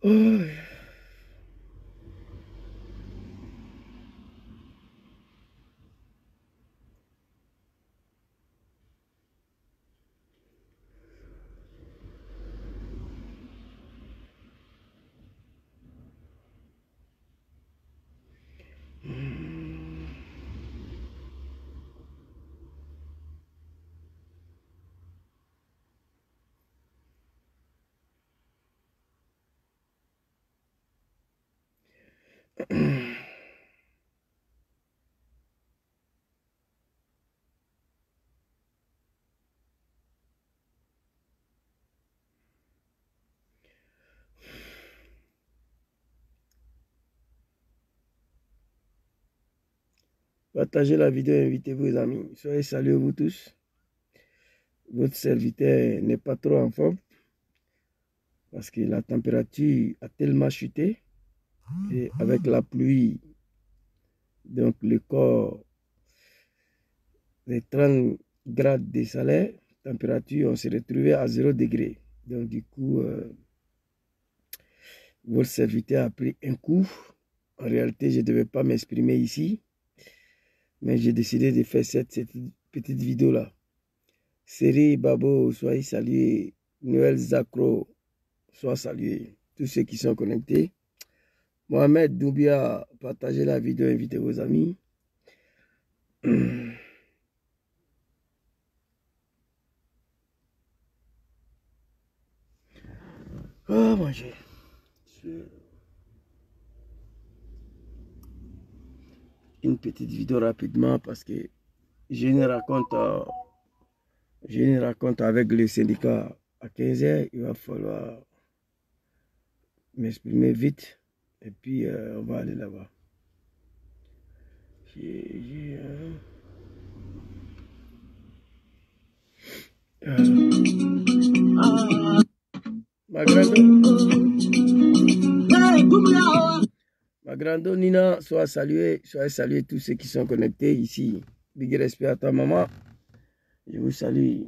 Oh. Partagez la vidéo, invitez vos amis. Soyez salués vous tous. Votre serviteur n'est pas trop en forme parce que la température a tellement chuté et avec la pluie, donc le corps des 30 grades de salaire, température, on s'est retrouvé à 0 degré. Donc du coup, votre serviteur a pris un coup. En réalité, je ne devais pas m'exprimer ici, mais j'ai décidé de faire cette petite vidéo-là. Série Babo, soyez salués. Noël Zakro, soyez salués. Tous ceux qui sont connectés. Mohamed Doubia, partagez la vidéo, invitez vos amis. Oh mon Dieu. Une petite vidéo rapidement parce que je ne raconte avec le syndicat à 15h. Il va falloir m'exprimer vite et puis on va aller là-bas. Ma grande Nina, sois salué tous ceux qui sont connectés ici. Big respect à ta maman. Je vous salue.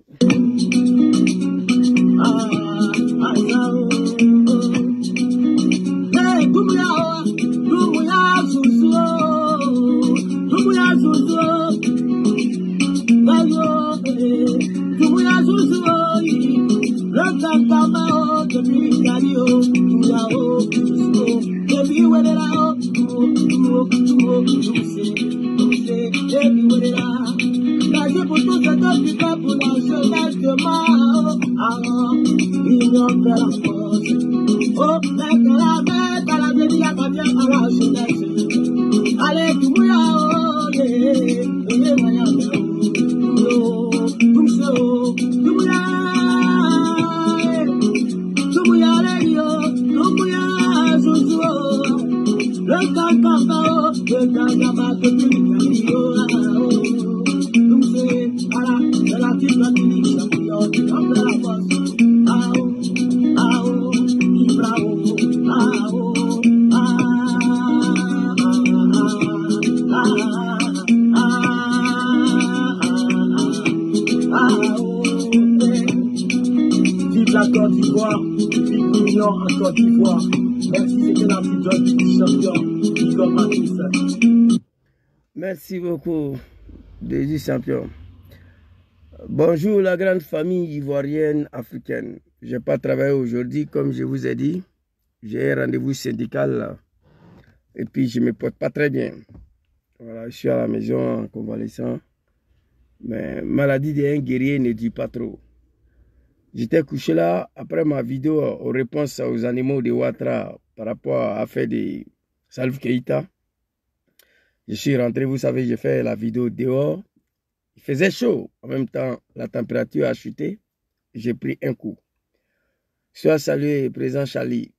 Merci beaucoup, Déji Champion. Bonjour la grande famille ivoirienne africaine. Je n'ai pas travaillé aujourd'hui, comme je vous ai dit. J'ai un rendez-vous syndical et puis je ne me porte pas très bien. Voilà, je suis à la maison en convalescent. Mais maladie d'un guerrier ne dit pas trop. J'étais couché là après ma vidéo aux réponses aux animaux de Ouattara par rapport à l'affaire de Salif Keïta. Je suis rentré, vous savez, j'ai fait la vidéo dehors. Il faisait chaud. En même temps, la température a chuté. J'ai pris un coup. Sois salué, président Charlie.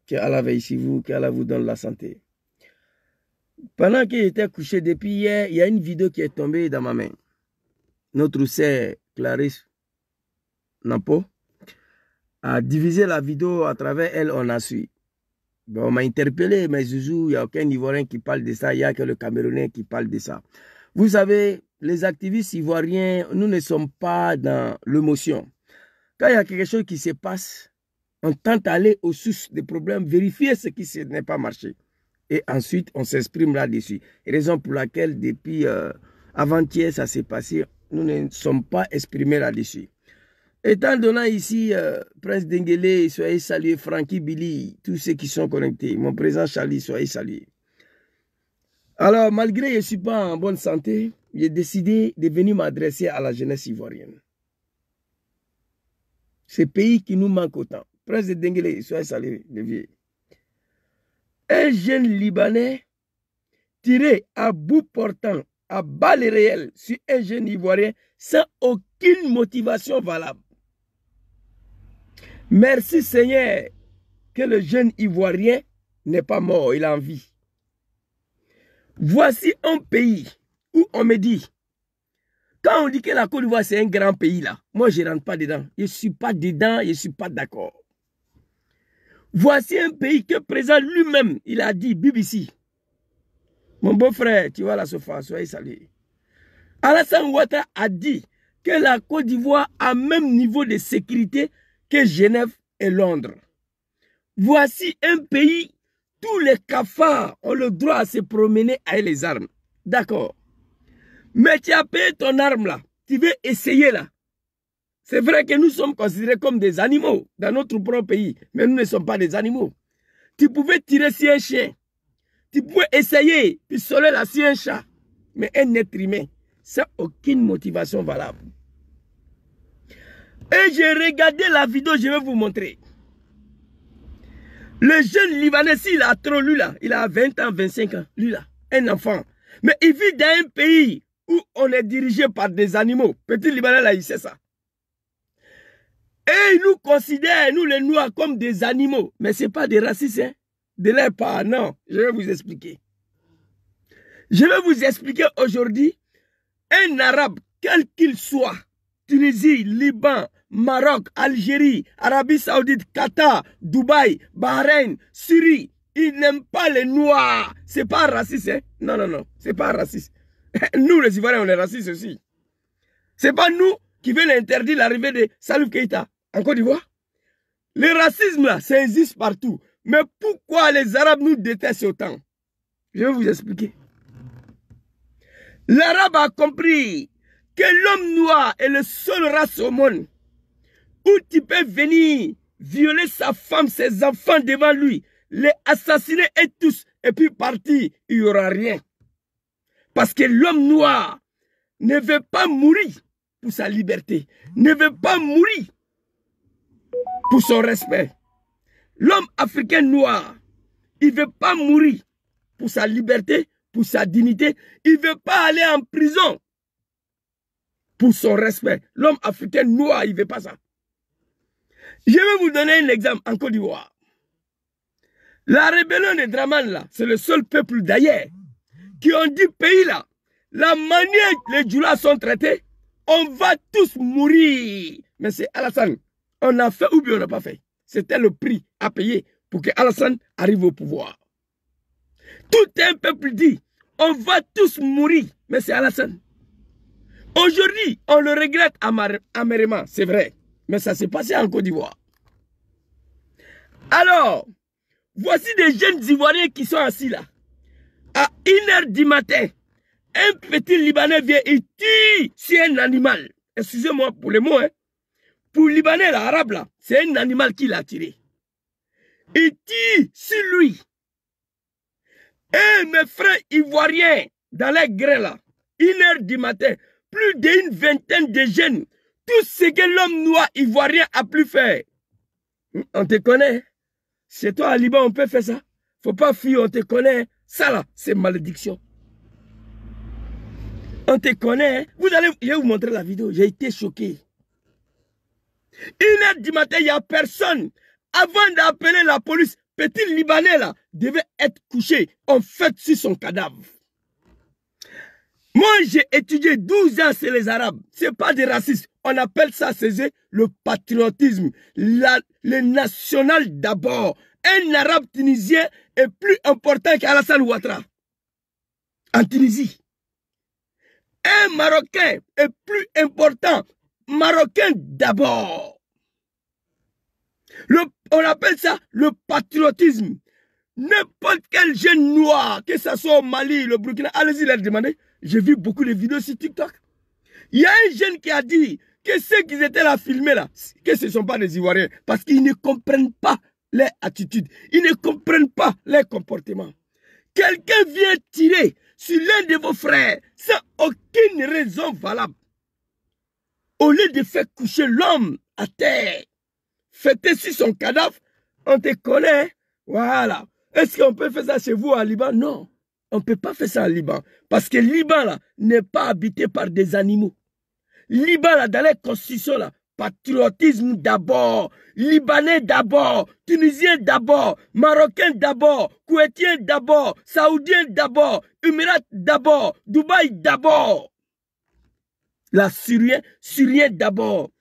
Que Allah veille sur vous, que Allah vous donne la santé. Pendant que j'étais couché depuis hier, il y a une vidéo qui est tombée dans ma main. Notre sœur Clarisse Nampo a divisé la vidéo à travers elle, on a su. Bon, on m'a interpellé, mais Zouzou, il n'y a aucun Ivoirien qui parle de ça, il n'y a que le Camerounais qui parle de ça. Vous savez, les activistes ivoiriens, nous ne sommes pas dans l'émotion. Quand il y a quelque chose qui se passe, On tente d'aller aux sources des problèmes, vérifier ce qui n'est pas marché. Et ensuite, on s'exprime là-dessus. Raison pour laquelle, depuis avant-hier, ça s'est passé, nous ne sommes pas exprimés là-dessus. Étant donné ici, Prince Denguele, soyez salués, Frankie, Billy, tous ceux qui sont connectés. Mon président Charlie, soyez salués. Alors, malgré que je ne suis pas en bonne santé, j'ai décidé de venir m'adresser à la jeunesse ivoirienne. Ce pays qui nous manque autant. Prince Denguele, soyez salués, le vieux. Un jeune Libanais tiré à bout portant, à balles réelles sur un jeune Ivoirien sans aucune motivation valable. Merci Seigneur que le jeune Ivoirien n'est pas mort, il a en vie. Voici un pays où on me dit, quand on dit que la Côte d'Ivoire c'est un grand pays là, moi je ne rentre pas dedans. Je ne suis pas dedans, je ne suis pas d'accord. Voici un pays que le président lui-même, il a dit, BBC. Mon beau-frère, tu vois la sofa, soyez salué. Alassane Ouattara a dit que la Côte d'Ivoire a le même niveau de sécurité que Genève et Londres. Voici un pays, tous les cafards ont le droit à se promener avec les armes. D'accord. Mais tu as payé ton arme là, tu veux essayer là. C'est vrai que nous sommes considérés comme des animaux dans notre propre pays, mais nous ne sommes pas des animaux. Tu pouvais tirer sur un chien, tu pouvais essayer, puis soler là sur un chat, mais un être humain, sans aucune motivation valable. Et j'ai regardé la vidéo, je vais vous montrer. Le jeune Libanais, s'il a trop, lui là, il a 20 ans, 25 ans, lui là, un enfant. Mais il vit dans un pays où on est dirigé par des animaux. Petit Libanais là, il sait ça. Et ils nous considèrent, nous les Noirs, comme des animaux. Mais ce n'est pas des racistes, hein. De leur part, non. Je vais vous expliquer. Je vais vous expliquer aujourd'hui, un Arabe, quel qu'il soit, Tunisie, Liban, Maroc, Algérie, Arabie Saoudite, Qatar, Dubaï, Bahreïn, Syrie, ils n'aiment pas les Noirs. Ce n'est pas raciste, hein? Non, non, non, ce n'est pas raciste. Nous, les Ivoiriens, on est racistes aussi. Ce n'est pas nous qui veulent interdire l'arrivée de Salif Keïta en Côte d'Ivoire. Le racisme, là, ça existe partout. Mais pourquoi les Arabes nous détestent autant? Je vais vous expliquer. L'Arabe a compris que l'homme noir est le seul race au monde où tu peux venir violer sa femme, ses enfants devant lui, les assassiner et tous, et puis partir, il n'y aura rien. Parce que l'homme noir ne veut pas mourir pour sa liberté, ne veut pas mourir pour son respect. L'homme africain noir, il ne veut pas mourir pour sa liberté, pour sa dignité. Il ne veut pas aller en prison pour son respect. L'homme africain noir, il ne veut pas ça. Je vais vous donner un exemple en Côte d'Ivoire. La rébellion de Draman, là, c'est le seul peuple d'ailleurs qui ont dit pays là, la manière les Djoulas sont traités, on va tous mourir. Mais c'est Alassane. On a fait ou bien on n'a pas fait. C'était le prix à payer pour que Alassane arrive au pouvoir. Tout un peuple dit, on va tous mourir. Mais c'est Alassane. Aujourd'hui, on le regrette amèrement, c'est vrai. Mais ça s'est passé en Côte d'Ivoire. Alors, voici des jeunes Ivoiriens qui sont assis là. À 1h du matin, un petit Libanais vient et tire sur un animal. Excusez-moi pour les mots, hein. Pour le Libanais, l'Arabe là, c'est un animal qui l'a tiré. Il tire sur lui. Et mes frères ivoiriens, dans les grains là, 1h du matin, plus d'une vingtaine de jeunes, tout ce que l'homme noir ivoirien a pu faire. On te connaît. Chez toi à Liban, on peut faire ça. Faut pas fuir, on te connaît. Ça là, c'est malédiction. On te connaît. Vous allez, je vais vous montrer la vidéo. J'ai été choqué. 1h du matin, il n'y a personne. Avant d'appeler la police, petit Libanais là devait être couché. On fait sur son cadavre. Moi, j'ai étudié 12 ans chez les Arabes. Ce n'est pas des racistes. On appelle ça, c'est le patriotisme. Le national d'abord. Un Arabe tunisien est plus important qu'Alassane Ouattara. En Tunisie. Un Marocain est plus important. Marocain d'abord. On appelle ça le patriotisme. N'importe quel jeune noir, que ce soit au Mali, le Burkina, allez-y leur demander. J'ai vu beaucoup de vidéos sur TikTok. Il y a un jeune qui a dit que ceux qui étaient là filmés là, que ce ne sont pas des Ivoiriens, parce qu'ils ne comprennent pas leur attitude, ils ne comprennent pas leur comportement. Quelqu'un vient tirer sur l'un de vos frères sans aucune raison valable. Au lieu de faire coucher l'homme à terre, fêter sur son cadavre, on te connaît, voilà. Est-ce qu'on peut faire ça chez vous en Liban? Non, on ne peut pas faire ça en Liban. Parce que le Liban là n'est pas habité par des animaux. Liban là, dans les constitutions là, patriotisme d'abord, Libanais d'abord, Tunisien d'abord, Marocain d'abord, Kouétien d'abord, Saoudien d'abord, Émirats d'abord, Dubaï d'abord. La Syrien d'abord.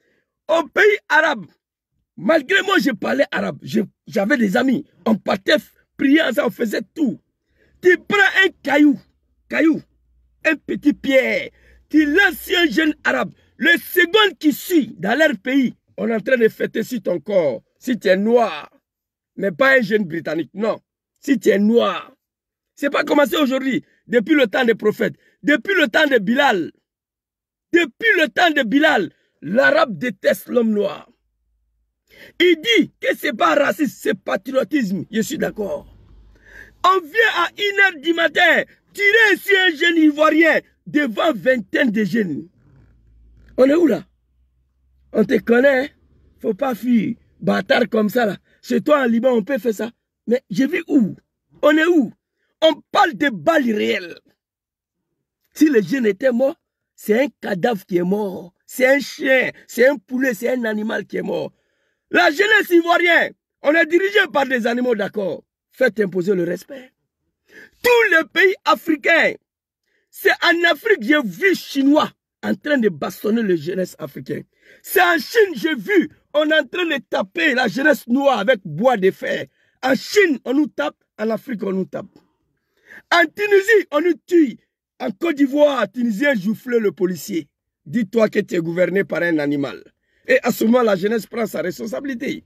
Au pays arabe, malgré moi je parlais arabe, j'avais des amis, on partait prier ensemble, on faisait tout. Tu prends un caillou, un petit pierre, tu lances sur un jeune arabe. Le second qui suit dans leur pays, on est en train de fêter sur ton corps. Si tu es noir, mais pas un jeune britannique, non. Si tu es noir, c'est pas commencé aujourd'hui, depuis le temps des prophètes, depuis le temps de Bilal. Depuis le temps de Bilal, l'arabe déteste l'homme noir. Il dit que c'est pas raciste, c'est patriotisme. Je suis d'accord. On vient à 1h du matin tirer sur un jeune ivoirien devant vingtaine de jeunes. On est où là? On te connaît, faut pas fuir. Bâtard comme ça là. Chez toi en Liban, on peut faire ça. Mais j'ai vu où? On est où? On parle de balles réelles. Si le jeune était mort, c'est un cadavre qui est mort. C'est un chien, c'est un poulet, c'est un animal qui est mort. La jeunesse ivoirienne, on est dirigé par des animaux, d'accord. Faites imposer le respect. Tous les pays africains, c'est en Afrique, j'ai vu Chinois en train de bastonner les jeunesses africaines. C'est en Chine, j'ai vu, on est en train de taper la jeunesse noire avec bois de fer. En Chine, on nous tape, en Afrique, on nous tape. En Tunisie, on nous tue. En Côte d'Ivoire, Tunisien jouffle le policier. Dis-toi que tu es gouverné par un animal. Et à ce moment, la jeunesse prend sa responsabilité.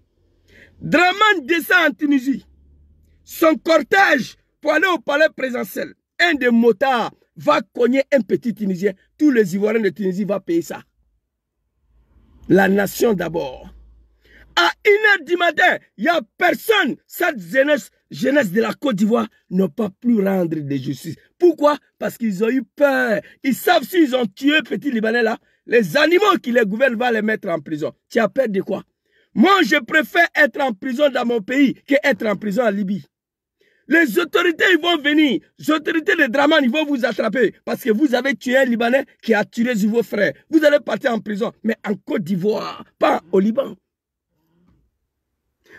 Draman descend en Tunisie. Son cortège pour aller au palais présidentiel. Un des motards va cogner un petit Tunisien. Tous les Ivoiriens de Tunisie vont payer ça. La nation d'abord. À 1h du matin, il n'y a personne. Cette jeunesse de la Côte d'Ivoire n'a pas pu rendre de justice. Pourquoi? Parce qu'ils ont eu peur. Ils savent s'ils ont tué petit Libanais là, les animaux qui les gouvernent vont les mettre en prison. Tu as peur de quoi? Moi, je préfère être en prison dans mon pays qu'être en prison en Libye. Les autorités, ils vont venir. Les autorités de Draman, ils vont vous attraper. Parce que vous avez tué un Libanais qui a tué vos frères. Vous allez partir en prison. Mais en Côte d'Ivoire, pas au Liban.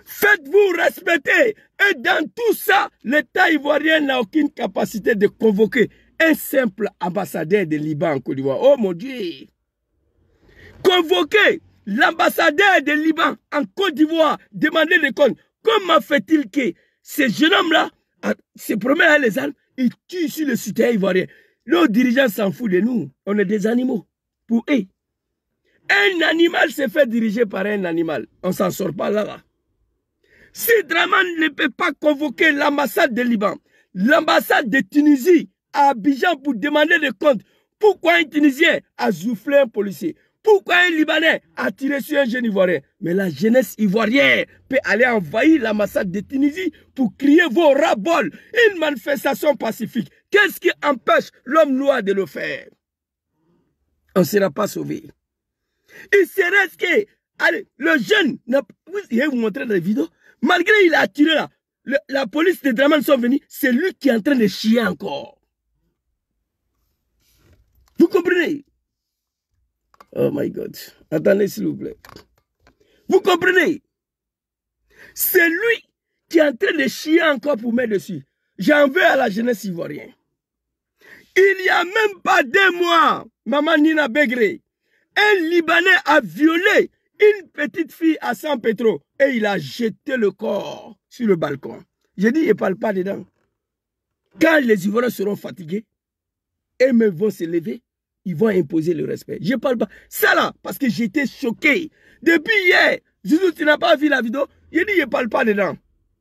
Faites-vous respecter. Et dans tout ça, l'État ivoirien n'a aucune capacité de convoquer un simple ambassadeur de Liban en Côte d'Ivoire. Oh mon Dieu! Convoquer l'ambassadeur de Liban en Côte d'Ivoire, demander des comptes. Comment fait-il que ces jeunes hommes-là se promènent avec les armes, ils tuent sur le citoyen ivoirien? Nos dirigeants s'en foutent de nous. On est des animaux. Pour eux. Un animal se fait diriger par un animal. On ne s'en sort pas là. Si Draman ne peut pas convoquer l'ambassade de Liban, l'ambassade de Tunisie à Abidjan pour demander des comptes, pourquoi un Tunisien a soufflé un policier? Pourquoi un Libanais a tiré sur un jeune Ivoirien? Mais la jeunesse ivoirienne peut aller envahir l'ambassade de Tunisie pour crier vos ras-bol. Une manifestation pacifique. Qu'est-ce qui empêche l'homme noir de le faire? On ne sera pas sauvé. Il serait que, allez, le jeune, je vais vous montrer dans les vidéos, malgré qu'il a tiré là, la police de Draman sont venus, c'est lui qui est en train de chier encore. Vous comprenez? Oh my God. Attendez s'il vous plaît. Vous comprenez? C'est lui qui est en train de chier encore pour mettre dessus. J'en veux à la jeunesse ivoirienne. Il n'y a même pas 2 mois, Maman Nina Begré, un Libanais a violé une petite fille à San Pedro et il a jeté le corps sur le balcon. J'ai dit, il ne parle pas dedans. Quand les Ivoiriens seront fatigués, eux-mêmes vont se lever, ils vont imposer le respect. Je ne parle pas. Ça là, parce que j'étais choqué. Depuis hier, Zizou, tu n'as pas vu la vidéo? Il dit, je ne parle pas dedans.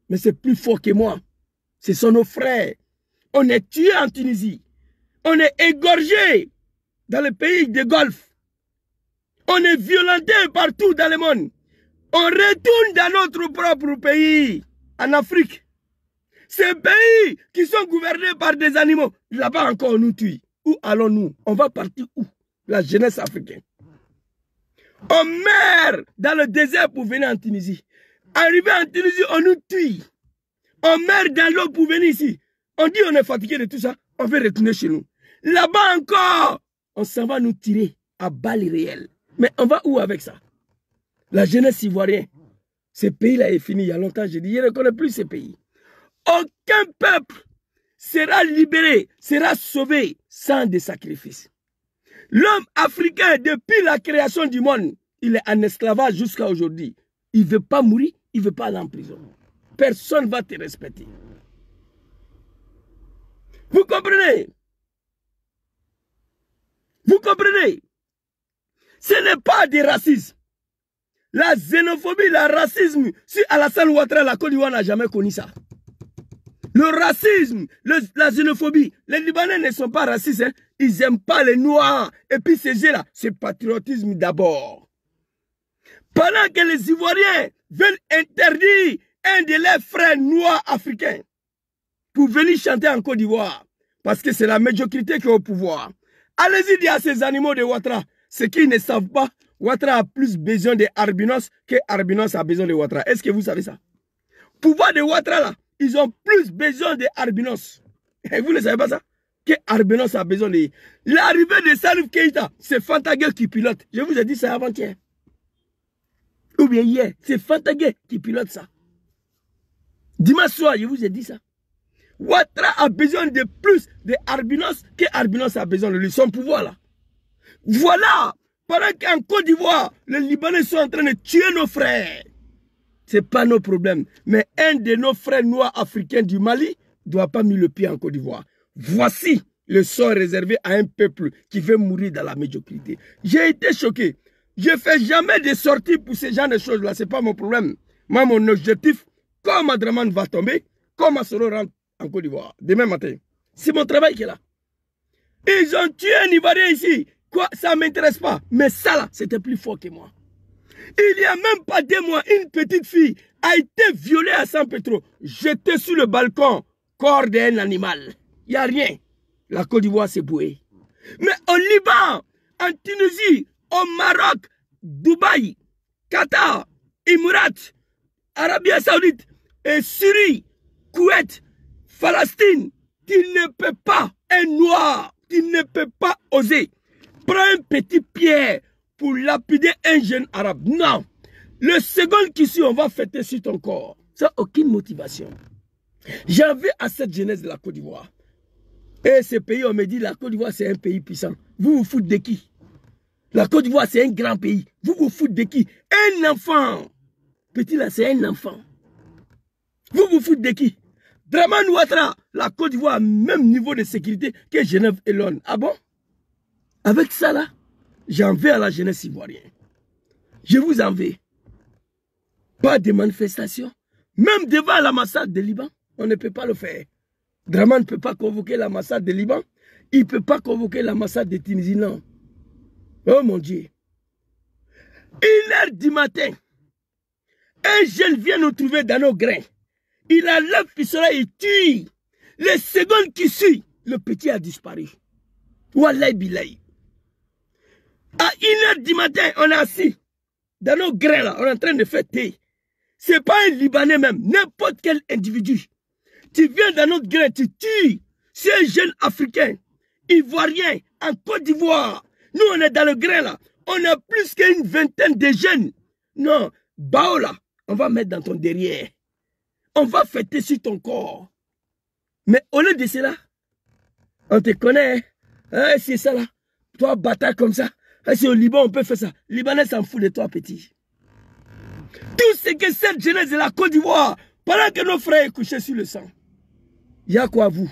Mais c'est plus fort que moi. Ce sont nos frères. On est tués en Tunisie. On est égorgés dans le pays de Golfe. On est violentés partout dans le monde. On retourne dans notre propre pays, en Afrique. Ces pays qui sont gouvernés par des animaux, là-bas encore on nous tue. Où allons-nous? On va partir où? La jeunesse africaine. On meurt dans le désert pour venir en Tunisie. Arrivé en Tunisie, on nous tue. On meurt dans l'eau pour venir ici. On dit on est fatigué de tout ça, on veut retourner chez nous. Là-bas encore, on s'en va nous tirer à balles réelles. Mais on va où avec ça? La jeunesse ivoirienne, ce pays-là est fini il y a longtemps. Je dis, je ne reconnais plus ce pays. Aucun peuple sera libéré, sera sauvé sans des sacrifices. L'homme africain, depuis la création du monde, il est en esclavage jusqu'à aujourd'hui. Il ne veut pas mourir, il ne veut pas aller en prison. Personne ne va te respecter. Vous comprenez? Vous comprenez? Ce n'est pas du racisme. La xénophobie, le racisme, si Alassane Ouattara, la Côte d'Ivoire n'a jamais connu ça. Le racisme, la xénophobie, les Libanais ne sont pas racistes, hein? Ils n'aiment pas les Noirs. Et puis ces gens-là, c'est patriotisme d'abord. Pendant que les Ivoiriens veulent interdire un de leurs frères noirs africains pour venir chanter en Côte d'Ivoire, parce que c'est la médiocrité qui est au pouvoir. Allez-y dire à ces animaux de Ouattara, ceux qui ne savent pas, Ouattara a plus besoin de Arbinos que Arbinos a besoin de Ouattara. Est-ce que vous savez ça? Pouvoir de Ouattara là, ils ont plus besoin de Arbinos. Et vous ne savez pas ça? Que Arbinos a besoin de... L'arrivée de Salif Keïta, c'est Fantagué qui pilote. Je vous ai dit ça avant-hier. Ou bien hier, c'est Fantagué qui pilote ça. Dimanche soir, je vous ai dit ça. Ouattara a besoin de plus de Arbinos que Arbinos a besoin de lui. Son pouvoir là. Voilà. Pendant qu'en Côte d'Ivoire, les Libanais sont en train de tuer nos frères. Ce n'est pas nos problèmes. Mais un de nos frères noirs africains du Mali ne doit pas mettre le pied en Côte d'Ivoire. Voici le sort réservé à un peuple qui veut mourir dans la médiocrité. J'ai été choqué. Je ne fais jamais de sorties pour ce genre de choses-là. Ce n'est pas mon problème. Moi, mon objectif, quand Madraman va tomber, quand Massoro rentre en Côte d'Ivoire, demain matin, c'est mon travail qui est là. Ils ont tué un Ivoirien ici. Quoi, ça ne m'intéresse pas. Mais ça là, c'était plus fort que moi. Il n'y a même pas 2 mois, une petite fille a été violée à San Petro, jetée sur le balcon, corps d'un animal. Il n'y a rien. La Côte d'Ivoire s'est bouée. Mais au Liban, en Tunisie, au Maroc, Dubaï, Qatar, Émirats, Arabie Saoudite, et Syrie, Koweït, Palestine, tu ne peux pas, un noir, tu ne peux pas oser. Prends une petite pierre pour lapider un jeune arabe. Non. Le second qui suit, on va fêter sur ton corps. Ça n'a aucune motivation. J'en veux à cette jeunesse de la Côte d'Ivoire. Et ce pays, on me dit, la Côte d'Ivoire, c'est un pays puissant. Vous vous foutez de qui? La Côte d'Ivoire, c'est un grand pays. Vous vous foutez de qui? Un enfant. Petit là, c'est un enfant. Vous vous foutez de qui? Draman Ouattara, la Côte d'Ivoire a le même niveau de sécurité que Genève et Londres. Ah bon? Avec ça là, j'en veux à la jeunesse ivoirienne. Je vous en veux. Pas de manifestation. Même devant l'ambassade de Liban, on ne peut pas le faire. Draman ne peut pas convoquer l'ambassade de Liban. Il ne peut pas convoquer l'ambassade de Tunisie, non. Oh mon Dieu. 1h du matin, un jeune vient nous trouver dans nos grains. Il enlève le pistolet, il tue. Les secondes qui suivent, le petit a disparu. Wallahi billahi. À 1h du matin, on est assis dans nos grains là, on est en train de fêter. Ce n'est pas un Libanais même, n'importe quel individu. Tu viens dans notre grain, tu tues. C'est un jeune Africain, Ivoirien, en Côte d'Ivoire. Nous, on est dans le grain là. On a plus qu'une vingtaine de jeunes. Non, Bao là, on va mettre dans ton derrière. On va fêter sur ton corps. Mais au lieu de cela, on te connaît. Hein, c'est ça là. Toi, bâtard comme ça. C'est au Liban, on peut faire ça. Les Libanais s'en foutent de toi, petit. Tout ce que cette jeunesse de la Côte d'Ivoire, pendant que nos frères sont couchés sur le sang, il y a quoi vous?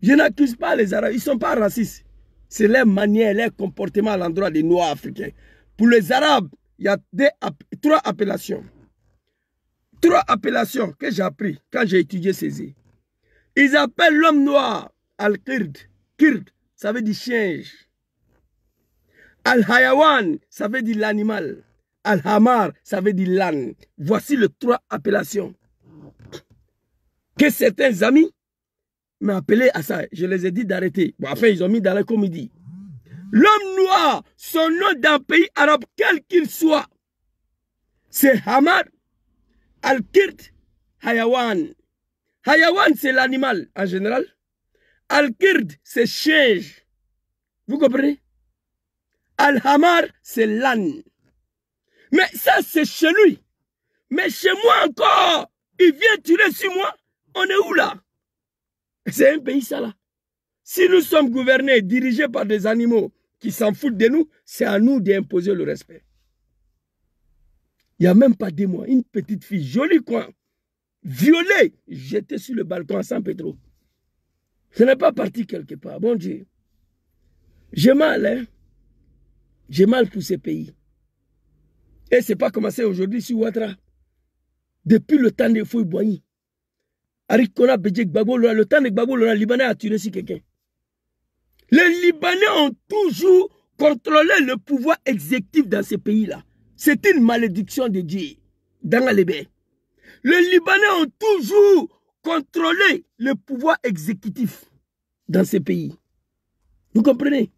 Je n'accuse pas les Arabes, ils ne sont pas racistes. C'est leur manière, leur comportement à l'endroit des Noirs africains. Pour les Arabes, il y a 3 appellations. 3 appellations que j'ai appris quand j'ai étudié Césaire. Ils appellent l'homme noir Al-Kird. Kird, ça veut dire singe. Al-Hayawan, ça veut dire l'animal. Al-Hamar, ça veut dire l'âne. Voici les 3 appellations que certains amis m'ont appelé à ça. Je les ai dit d'arrêter. Bon, enfin, ils ont mis dans la comédie. L'homme noir, son nom d'un pays arabe, quel qu'il soit, c'est Hamar, Al-Kird, Hayawan. Hayawan, c'est l'animal en général. Al-Kird, c'est singe. Vous comprenez? Al-Hamar, c'est l'âne. Mais ça, c'est chez lui. Mais chez moi encore, il vient tirer sur moi. On est où là? C'est un pays ça là. Si nous sommes gouvernés, dirigés par des animaux qui s'en foutent de nous, c'est à nous d'imposer le respect. Il n'y a même pas 2 mois, une petite fille, jolie quoi, violée, jetée sur le balcon à San Pedro. Ce n'est pas parti quelque part. Bon Dieu. J'ai mal, hein. J'ai mal pour ces pays. Et ce n'est pas commencé aujourd'hui sur Ouattara. Depuis le temps de Foy Boigny. Arikona Bedjek Gbagbo, le temps de Gbagbo, le Libanais a tiré sur quelqu'un. Les Libanais ont toujours contrôlé le pouvoir exécutif dans ces pays-là. C'est une malédiction de Dieu. Dans Alébé. Les Libanais ont toujours contrôlé le pouvoir exécutif dans ces pays. Vous comprenez?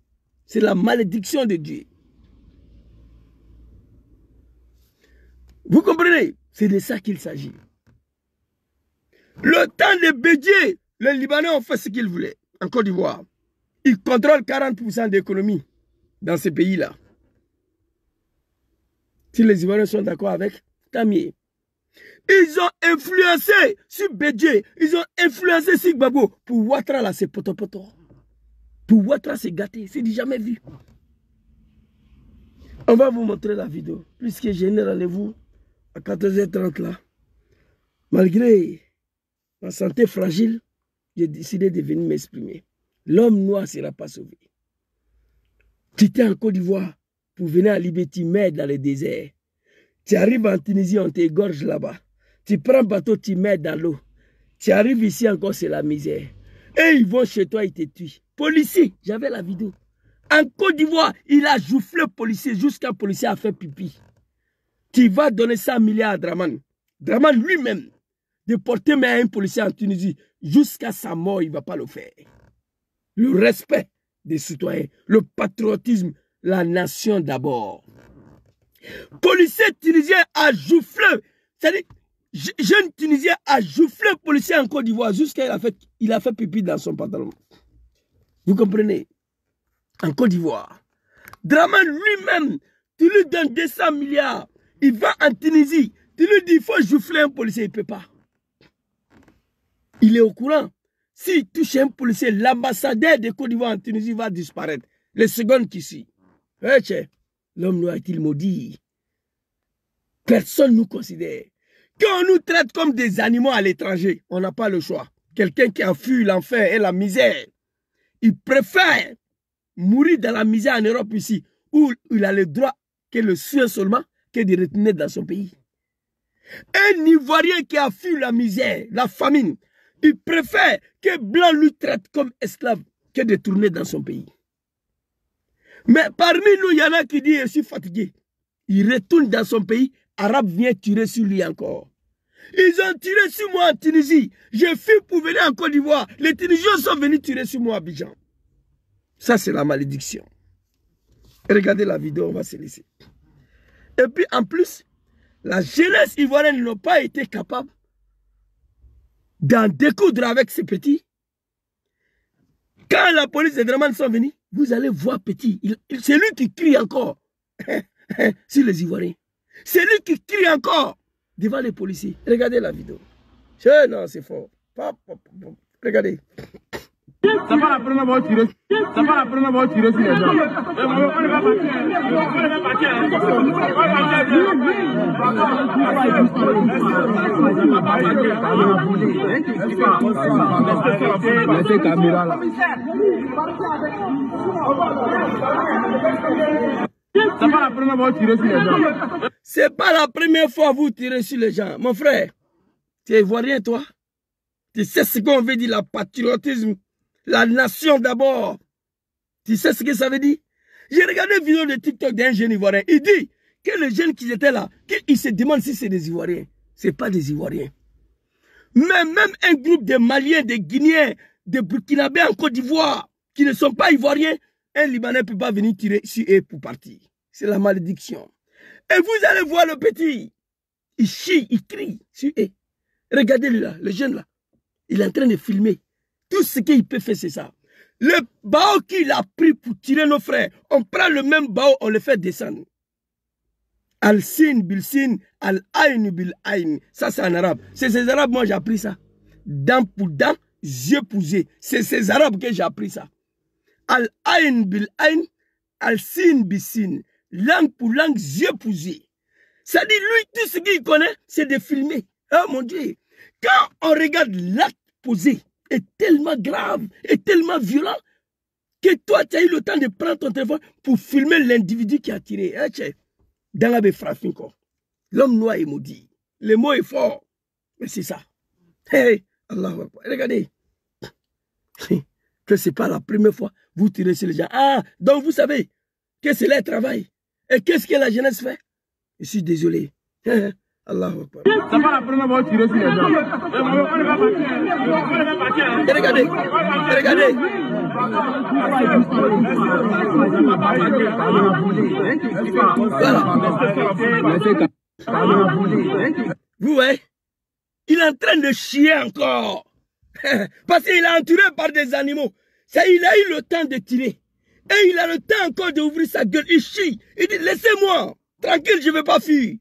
C'est la malédiction de Dieu. Vous comprenez? C'est de ça qu'il s'agit. Le temps de Bédié, les Libanais ont fait ce qu'ils voulaient en Côte d'Ivoire. Ils contrôlent 40% d'économie dans ces pays-là. Si les Ivoiriens sont d'accord avec, tant mieux. Ils ont influencé sur Bédié, ils ont influencé sur Gbagbo. Pour Ouattara, là, c'est poto-poto. Pour Ouattara, c'est gâté, c'est du jamais vu. On va vous montrer la vidéo, puisque j'ai un rendez-vous à 14h30 là. Malgré ma santé fragile, j'ai décidé de venir m'exprimer. L'homme noir ne sera pas sauvé. Tu étais en Côte d'Ivoire pour venir à Libé, tu meurs dans le désert. Tu arrives en Tunisie, on t'égorge là-bas. Tu prends bateau, tu meurs dans l'eau. Tu arrives ici encore, c'est la misère. Et ils vont chez toi, ils te tuent. Policier, j'avais la vidéo. En Côte d'Ivoire, il a joufflé policier jusqu'à policier a fait pipi. Tu vas donner 100 milliards à Draman. Draman lui-même, de porter main à un policier en Tunisie, jusqu'à sa mort, il ne va pas le faire. Le respect des citoyens, le patriotisme, la nation d'abord. Policier tunisien a joufflé, c'est-à-dire, jeune tunisien a joufflé policier en Côte d'Ivoire jusqu'à il a fait pipi dans son pantalon. Vous comprenez? En Côte d'Ivoire. Draman lui-même, tu lui donnes 200 milliards, il va en Tunisie, tu lui dis il faut jouffler un policier, il ne peut pas. Il est au courant. S'il touche un policier, l'ambassadeur de Côte d'Ivoire en Tunisie va disparaître. Les secondes qui suivent. L'homme noir est-il maudit? Personne ne nous considère. Quand on nous traite comme des animaux à l'étranger, on n'a pas le choix. Quelqu'un qui a fui l'enfer et la misère, il préfère mourir dans la misère en Europe ici, où il a le droit que le soin seulement, que de retourner dans son pays. Un Ivoirien qui a fui la misère, la famine, il préfère que Blanc lui traite comme esclave que de tourner dans son pays. Mais parmi nous, il y en a qui disent « je suis fatigué ». Il retourne dans son pays, Arabe vient tirer sur lui encore. Ils ont tiré sur moi en Tunisie. J'ai fui pour venir en Côte d'Ivoire. Les Tunisiens sont venus tirer sur moi à Abidjan. Ça, c'est la malédiction. Regardez la vidéo, on va se laisser. Et puis, en plus, la jeunesse ivoirienne n'a pas été capable d'en découdre avec ces petits. Quand la police et les Draman sont venus, vous allez voir petit. C'est lui qui crie encore sur les Ivoiriens. C'est lui qui crie encore devant les policiers. Regardez la vidéo. Non, c'est fort. Regardez. C'est pas la première fois que tu restes. C'est pas la première fois que tu restes les gens. Laissez caméra là. C'est pas la première première fois que vous tirez sur les gens. C'est pas la première fois que vous tirez sur les gens. Mon frère, tu es ivoirien, toi? Tu sais ce qu'on veut dire, le patriotisme, la nation d'abord. Tu sais ce que ça veut dire? J'ai regardé une vidéo de TikTok d'un jeune ivoirien. Il dit que les jeunes qui étaient là, qu'ils se demandent si c'est des Ivoiriens. Ce n'est pas des Ivoiriens. Mais même un groupe de Maliens, de Guinéens, de Burkinabés en Côte d'Ivoire, qui ne sont pas Ivoiriens, un Libanais ne peut pas venir tirer sur eux pour partir. C'est la malédiction. Et vous allez voir le petit. Il chie, il crie sur eux. Regardez-le là, le jeune là. Il est en train de filmer. Tout ce qu'il peut faire, c'est ça. Le bao qu'il a pris pour tirer nos frères, on prend le même bao, on le fait descendre. Al-Sin, Bil-Sin, Al-Ain, Bil-Ain. Ça, c'est en arabe. C'est ces arabes, moi, j'ai appris ça. Dent pour dent, yeux pour yeux. C'est ces arabes que j'ai appris ça. Al-Ain, Bil-Ain, Al-Sin, Bil-Sin. Langue pour langue, yeux pour yeux. Ça dit, lui, tout ce qu'il connaît, c'est de filmer. Oh mon Dieu. Quand on regarde l'acte posé, est tellement grave, est tellement violent, que toi, tu as eu le temps de prendre ton téléphone pour filmer l'individu qui a tiré. Dans la Befrafinko. L'homme noir est maudit. Le mot est fort. Mais c'est ça. Hey, Allah, regardez. Que ce n'est pas la première fois que vous tirez sur les gens. Ah, donc vous savez que c'est leur travail. Et qu'est-ce que la jeunesse fait? Je suis désolé. Allah. C'est pas la première fois que vous tirez sur les gens. Regardez. Regardez. Voilà. Vous voyez, il est en train de chier encore. Parce qu'il est entouré par des animaux. Ça, il a eu le temps de tirer. Et il a le temps encore d'ouvrir sa gueule. Il chie. Il dit, laissez-moi. Tranquille, je ne vais pas fuir.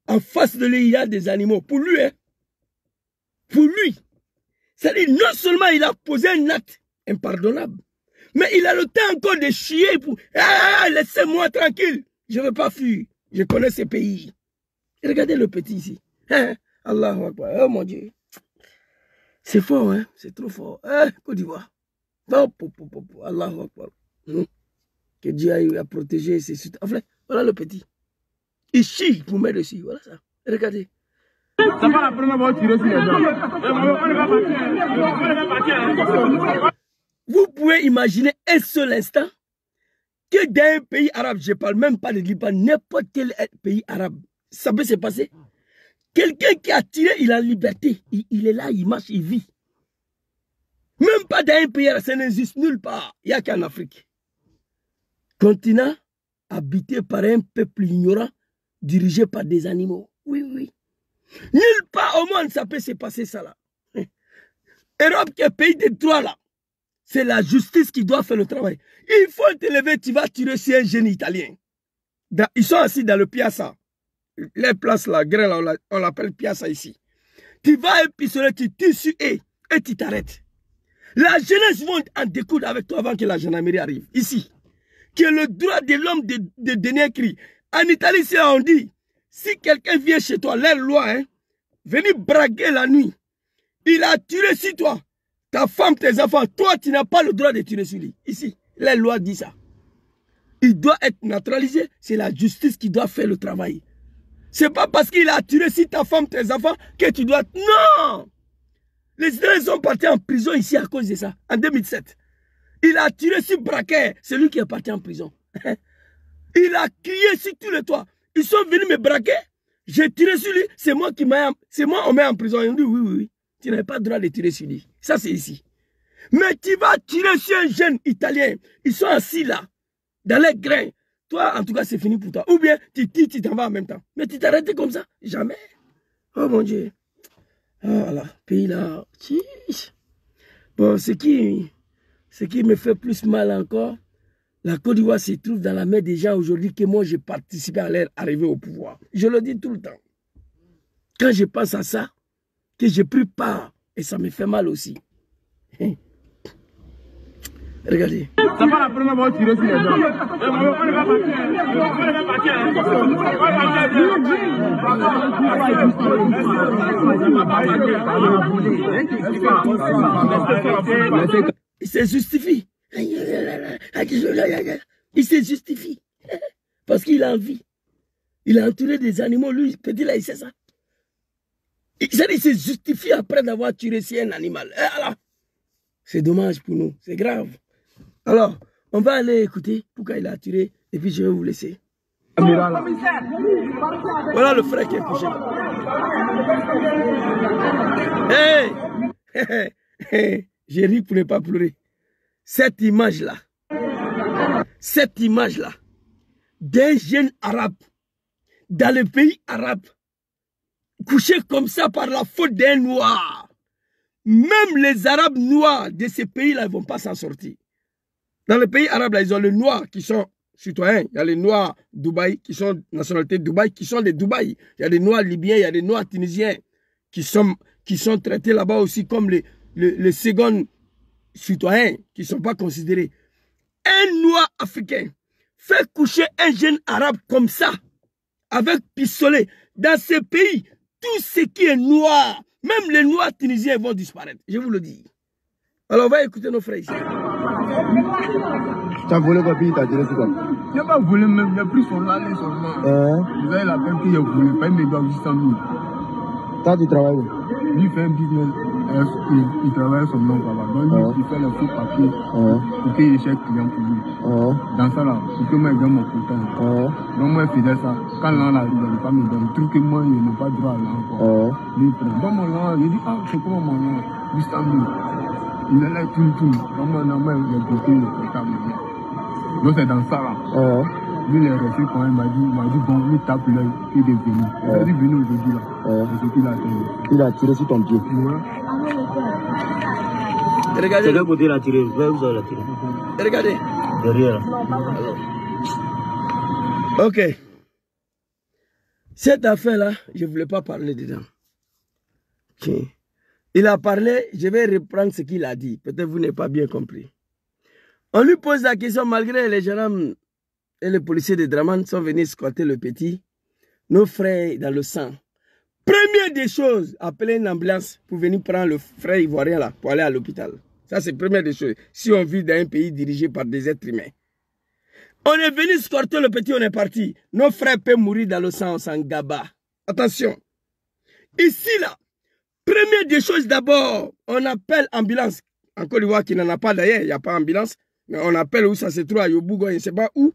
En face de lui, il y a des animaux. Pour lui, hein. Pour lui. C'est-à-dire, non seulement il a posé un acte impardonnable, mais il a le temps encore de chier pour... Ah, laissez-moi tranquille. Je ne veux pas fuir. Je connais ces pays. Regardez le petit ici. Hein? Allahu Akbar. Oh mon Dieu. C'est fort, hein? C'est trop fort. Hein? Côte d'Ivoire. Allahu Akbar. Que Dieu a protégé ses suites. Enfin, voilà le petit. Il chie pour mettre dessus. Voilà ça. Regardez. C'est pas la première fois que vous tirez sur les gens. Vous pouvez imaginer un seul instant que dans un pays arabe, je ne parle même pas de Liban, n'importe quel pays arabe, ça peut se passer. Quelqu'un qui a tiré, il est en liberté. Il est là, il marche, il vit. Même pas dans un pays arabe, ça n'existe nulle part. Il n'y a qu'en Afrique. Continent habité par un peuple ignorant, dirigé par des animaux. Oui, oui. Nulle part au monde, ça peut se passer ça là. Europe qui est pays de droit là. C'est la justice qui doit faire le travail. Il faut te lever, tu vas tirer sur un jeune italien. Ils sont assis dans le piazza. Les places là, grain là, on l'appelle piazza ici. Tu vas à un pistolet, tu tires sur eux et tu t'arrêtes. La jeunesse va en découdre avec toi avant que la gendarmerie arrive. Ici. Qui est le droit de l'homme de donner un cri. En Italie, on dit, si quelqu'un vient chez toi, leur loi, hein, venir braguer la nuit, il a tiré sur toi. Ta femme, tes enfants, toi, tu n'as pas le droit de tirer sur lui. Ici, la loi dit ça. Il doit être naturalisé. C'est la justice qui doit faire le travail. Ce n'est pas parce qu'il a tiré sur ta femme, tes enfants, que tu dois... Non! Les Israéliens sont partis en prison ici à cause de ça, en 2007. Il a tiré sur Braquet, c'est lui qui est parti en prison. Il a crié sur tous les toits. Ils sont venus me braquer. J'ai tiré sur lui, c'est moi on met en prison. Il dit oui. Tu n'as pas le droit de tirer sur lui. Ça, c'est ici. Mais tu vas tirer sur un jeune italien. Ils sont assis là, dans les grains. Toi, en tout cas, c'est fini pour toi. Ou bien, tu tires, tu t'en vas en même temps. Mais tu t'arrêtes comme ça? Jamais. Oh mon Dieu. Oh là, pays là. Bon, ce qui me fait plus mal encore, la Côte d'Ivoire se trouve dans la main des gens aujourd'hui que moi, j'ai participé à leur arrivée au pouvoir. Je le dis tout le temps. Quand je pense à ça, que j'ai pris part, et ça me fait mal aussi. Regardez. C'est pas la première fois que vous tirez sur les gens. Il se justifie. Il se justifie. Parce qu'il a envie. Il a entouré des animaux, lui, petit là, il sait ça. Il se justifie après d'avoir tué si un animal. C'est dommage pour nous, c'est grave. Alors, on va aller écouter pourquoi il a tiré et puis je vais vous laisser. Voilà le frère qui est couché. Hey, j'ai ri pour ne pas pleurer. Cette image-là, d'un jeune arabe dans le pays arabe, couché comme ça par la faute d'un noir. Même les arabes noirs de ces pays-là ne vont pas s'en sortir. Dans les pays arabes, là, ils ont les noirs qui sont citoyens. Il y a les noirs Dubaï qui sont nationalité Dubaï, qui sont des Dubaï. Il y a des noirs libyens, il y a des noirs tunisiens qui sont traités là-bas aussi comme les seconds citoyens qui ne sont pas considérés. Un noir africain fait coucher un jeune arabe comme ça, avec pistolet. Dans ce pays, tout ce qui est noir, même les noirs tunisiens vont disparaître. Je vous le dis. Alors on va écouter nos frères ici. Tu as volé quoi, puis il t'a tiré sur quoi? Je n'ai pas volé même, j'ai pris son lalet seulement. Vous avez la peine que j'ai volé, pas mes doigts 800 000. Toi, tu travailles où? Lui, il fait un business, il travaille son nom là-bas. Donc, il fait le faux papier pour qu'il cherche client pour lui. Dans ça, là, pour que moi, je gagne mon quota. Donc, moi, je faisais ça. Quand l'an arrive, il ne pas me donner. Le truc que moi, je n'ai pas droit à l'an. Lui, il prend. Donc, mon l'an, il dit, c'est comment mon l'an? 800 000. Il est là, tout. Donc, moi, il a bloqué le quota. Donc, c'est dans ça, là. Lui, il est resté quand même, il m'a dit, bon, lui tape l'œil, il est venu. Il est venu aujourd'hui, là. C'est ce qu'il a fait. Il a tiré sur ton pied. Regardez. De quel côté il a tiré? Vous avez tiré. Regardez. Derrière. Ok. Cette affaire-là, je ne voulais pas parler dedans. Okay. Il a parlé, je vais reprendre ce qu'il a dit. Peut-être vous n'avez pas bien compris. On lui pose la question, malgré les gendarmes et les policiers de Draman sont venus squatter le petit, nos frères dans le sang. Première des choses, appeler une ambulance pour venir prendre le frère ivoirien là, pour aller à l'hôpital. Ça, c'est première des choses. Si on vit dans un pays dirigé par des êtres humains. On est venu squatter le petit, on est parti. Nos frères peuvent mourir dans le sang, on s'en gaba. Attention. Ici, là, première des choses, d'abord, on appelle ambulance. En Côte d'Ivoire, qui n'en a pas d'ailleurs, il n'y a pas ambulance. Mais on appelle où ça se trouve, à Yobougo, je ne sais pas où.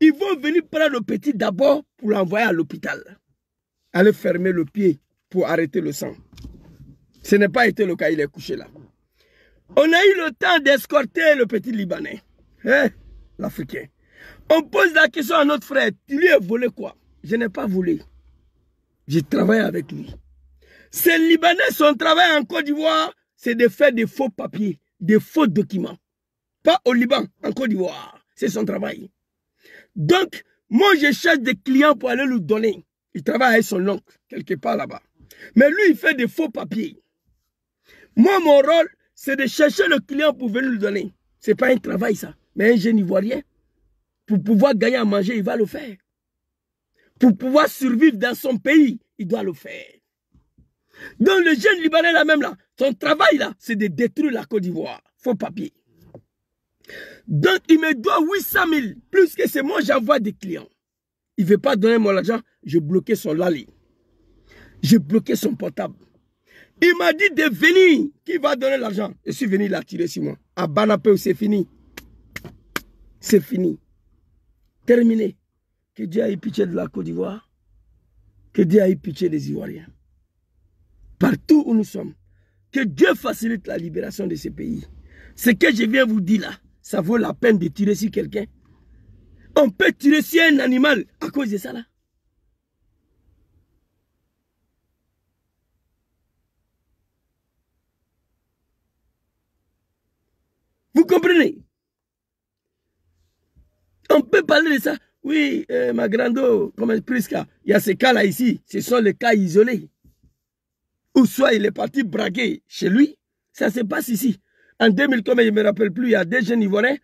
Ils vont venir prendre le petit d'abord pour l'envoyer à l'hôpital. Aller fermer le pied pour arrêter le sang. Ce n'est pas été le cas, il est couché là. On a eu le temps d'escorter le petit Libanais, l'Africain. On pose la question à notre frère, tu lui as volé quoi? Je n'ai pas volé. J'ai travaillé avec lui. Ces Libanais, son travail en Côte d'Ivoire, c'est de faire des faux papiers, des faux documents. Pas au Liban, en Côte d'Ivoire. C'est son travail. Donc, moi, je cherche des clients pour aller lui donner. Il travaille avec son oncle, quelque part là-bas. Mais lui, il fait des faux papiers. Moi, mon rôle, c'est de chercher le client pour venir lui donner. Ce n'est pas un travail, ça. Mais un jeune Ivoirien, pour pouvoir gagner à manger, il va le faire. Pour pouvoir survivre dans son pays, il doit le faire. Donc, le jeune Libanais là même, là, son travail, là, c'est de détruire la Côte d'Ivoire. Faux papier. Donc, il me doit 800 000. Plus que c'est moi, j'envoie des clients. Il ne veut pas donner mon argent. J'ai bloqué son lali. J'ai bloqué son portable. Il m'a dit de venir. Qui va donner l'argent? Je suis venu, il a tiré sur moi. À Banapé, c'est fini. C'est fini. Terminé. Que Dieu ait pitié de la Côte d'Ivoire. Que Dieu ait pitié des Ivoiriens. Partout où nous sommes. Que Dieu facilite la libération de ces pays. Ce que je viens vous dire là, ça vaut la peine de tirer sur quelqu'un. On peut tirer sur un animal à cause de ça là. Vous comprenez? On peut parler de ça. Oui, ma grande, comme Priska, il y a ces cas là ici. Ce sont les cas isolés. Ou soit il est parti braquer chez lui. Ça se passe ici. En 2000, comme je ne me rappelle plus, il y a des jeunes Ivoiriens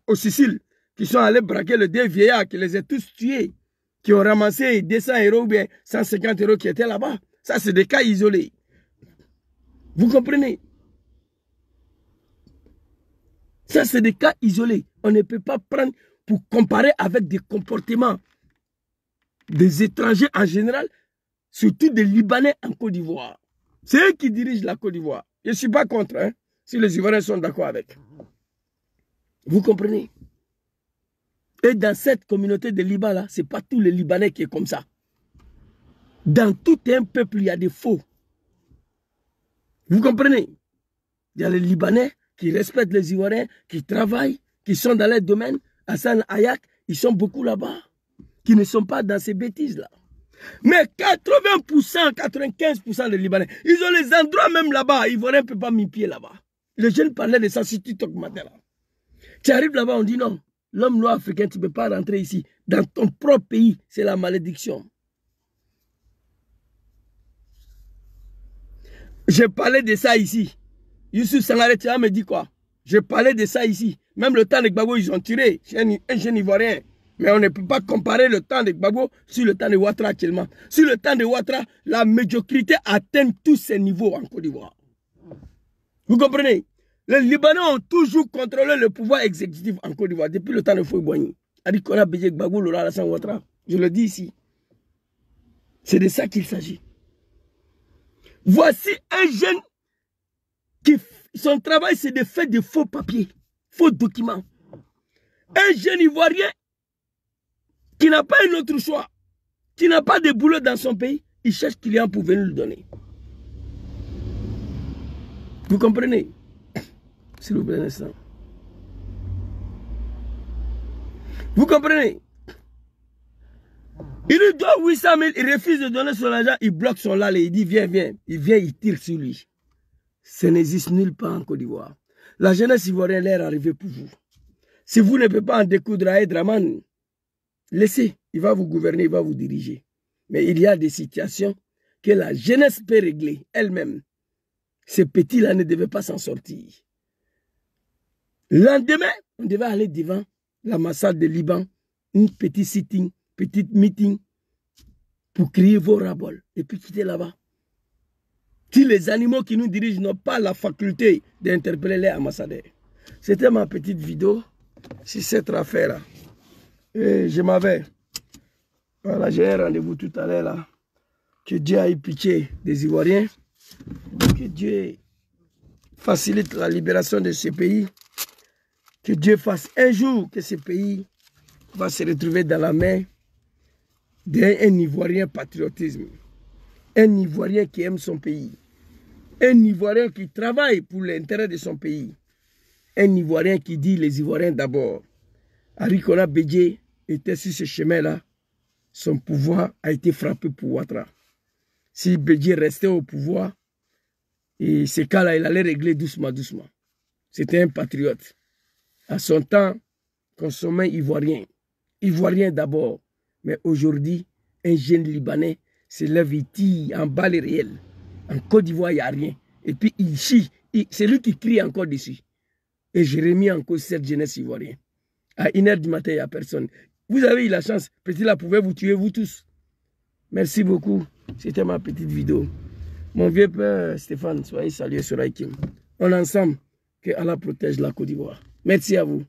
au Sicile qui sont allés braquer le deux vieillards qui les a tous tués, qui ont ramassé 200 € ou bien 150 € qui étaient là-bas. Ça, c'est des cas isolés. Vous comprenez? Ça, c'est des cas isolés. On ne peut pas prendre pour comparer avec des comportements des étrangers en général, surtout des Libanais en Côte d'Ivoire. C'est eux qui dirigent la Côte d'Ivoire. Je ne suis pas contre, hein, si les Ivoiriens sont d'accord avec. Vous comprenez? Et dans cette communauté de Liban, là, ce n'est pas tous les Libanais qui est comme ça. Dans tout un peuple, il y a des faux. Vous comprenez? Il y a les Libanais qui respectent les Ivoiriens, qui travaillent, qui sont dans leur domaine. Hassan Hayak, ils sont beaucoup là-bas, qui ne sont pas dans ces bêtises-là. Mais 80%, 95% des Libanais, ils ont les endroits même là-bas. Ivoiriens ne peuvent pas mis pied là-bas. Les jeunes parlaient de ça sur TikTok matin là. Tu arrives là-bas, on dit non. L'homme noir africain, tu ne peux pas rentrer ici. Dans ton propre pays, c'est la malédiction. J'ai parlé de ça ici. Youssou Sangaré, tu me dit quoi? J'ai parlé de ça ici. Même le temps de Gbagbo, ils ont tiré. Un jeune Ivoirien. Mais on ne peut pas comparer le temps de Gbagbo sur le temps de Ouattara actuellement. Sur le temps de Ouattara, la médiocrité atteint tous ces niveaux en Côte d'Ivoire. Vous comprenez? Les Libanais ont toujours contrôlé le pouvoir exécutif en Côte d'Ivoire depuis le temps de Foy Boigny. Adikona Béjé Gbagbo, Laurent Alassane Ouattara. Je le dis ici. C'est de ça qu'il s'agit. Voici un jeune qui, son travail, c'est de faire des faux papiers, faux documents. Un jeune Ivoirien qui n'a pas un autre choix, qui n'a pas de boulot dans son pays, il cherche client pour venir le donner. Vous comprenez? S'il vous plaît un instant. Vous comprenez? Il lui doit 800 000, il refuse de donner son argent, il bloque son lal et il dit viens, viens. Il vient, il tire sur lui. Ça n'existe nulle part en Côte d'Ivoire. La jeunesse ivoirienne est arrivée pour vous. Si vous ne pouvez pas en découdre à Draman, laissez, il va vous gouverner, il va vous diriger. Mais il y a des situations que la jeunesse peut régler elle-même. Ces petits-là ne devaient pas s'en sortir. Le lendemain, on devait aller devant l'ambassade de Liban, une petite sitting, petite meeting, pour crier vos raboles et puis quitter là-bas. Si les animaux qui nous dirigent n'ont pas la faculté d'interpeller les ambassadeurs. C'était ma petite vidéo sur cette affaire-là. Et je m'avais. Voilà, j'ai un rendez-vous tout à l'heure là. Que Dieu ait pitié des Ivoiriens. Que Dieu facilite la libération de ce pays. Que Dieu fasse un jour que ce pays va se retrouver dans la main d'un Ivoirien patriotisme. Un Ivoirien qui aime son pays. Un Ivoirien qui travaille pour l'intérêt de son pays. Un Ivoirien qui dit les Ivoiriens d'abord. Arikona Bédjé était sur ce chemin-là. Son pouvoir a été frappé pour Ouattara. Si Bédjé restait au pouvoir, et ces cas-là, il allait régler doucement, doucement. C'était un patriote. À son temps, consommait ivoirien. Ivoirien d'abord. Mais aujourd'hui, un jeune Libanais se lève, il tire en balle réelle. En Côte d'Ivoire, il n'y a rien. Et puis il chie. C'est lui qui crie encore dessus. Et j'ai remis en cause cette jeunesse ivoirienne. À 1 h du matin, il n'y a personne. Vous avez eu la chance. Petit là, pouvait vous tuer, vous tous. Merci beaucoup. C'était ma petite vidéo. Mon vieux père Stéphane, soyez salué sur Aikim. On est ensemble. Que Allah protège la Côte d'Ivoire. Merci à vous.